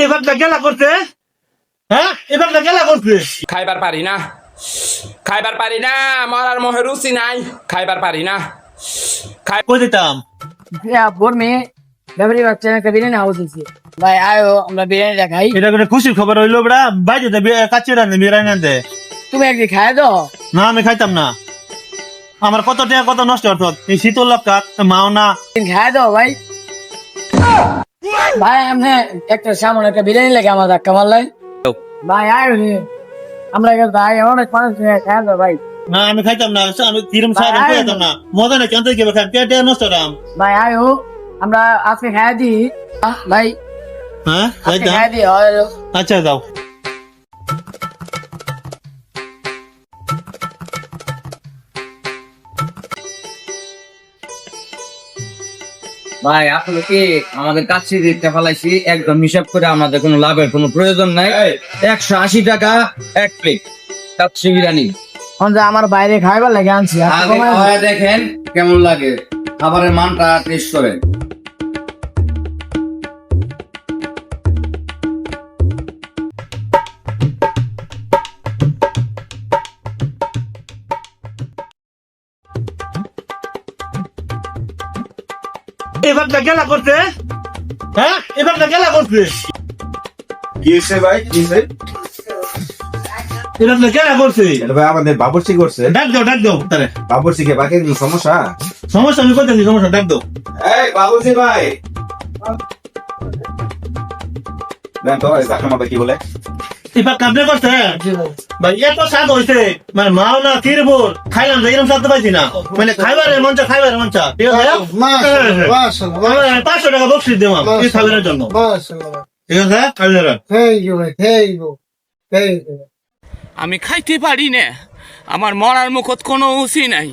এবার গেলা করতে হ্যাঁ এবার গেলা করতে খাইবার পারি না, খাইবার পারি না, মরার মোহে রুচি নাই, খাইবার পারি না। কই দিতাম বোর মেয়ে ব্যাপারী বাচ্চা একটা বিরিয়ানি হাউস হয়েছে ভাই আয়ো আমরা বিরিয়ানি দেখাই। এটা করে খুশির খবর হইলো বড়া বাইরে কাচ্চি রান্না বিরিয়ানি আনতে তুমি একদিন খাই দাও। না আমি খাইতাম না আমার কত টাকা কত নষ্ট হতো এই শীতল লাপকাত মাও না খাই দাও ভাই। ভাই আপনি একটা সামনে একটা বিরিয়ানি লাগে আমার ধাক্কা মারলাই ভাই আয়ো রে আমরা ভাই অনেক মানুষ খাই দাও ভাই। না আমি খাইতাম না আমি কিরম সাহেব খাইতাম না মজা নাকি আনতে গেবে খাই টাকা নষ্ট হতাম ভাই আয়ো আমরা আজকে খাই দিই ভাই হ্যাঁ খাইতাম খাই দিই। আচ্ছা যাও ভাই আসলে কি আমাদের কাছে দিতে ফেলাইছি একদম হিসাব করে আমাদের কোনো লাভের কোনো প্রয়োজন নাই। 180 টাকা এক প্লেট কাচ্চি বিরিয়ানি। আমার বাইরে খাইবার লাগে আনছি আগে খাওয়া দেখেন কেমন লাগে, খাবারের মানটা টেস্ট করেন। এবার গেলা করতে হ্যাঁ এবার গেলা করতে কি হয়েছে ভাই? কি হয়েছে? এবার গেলা করতে এটা ভাই আমাদের বাবুর্চি করছে। ডাক দাও তারে বাবুর্চি কে বাকি কোনো সমস্যা? সমস্যা আমি করতেছি সমস্যা ডাক দাও এই বাবুর্চি ভাই, দেন তো এই কাকা মাথা কি বলে? এবার কামড়ে করতে ভাই এত স্বাদ হয়েছে মানে মাও না কিরবর খাইলাম যে এরকম স্বাদ তো পাইছি না মানে খাইবারের মঞ্চা ঠিক আছে 500 টাকা বকশিস দেওয়া এই খাবারের জন্য ঠিক আছে আমি খাইতে পারি না, আমার মরার মুখত কোনো উচি নাই।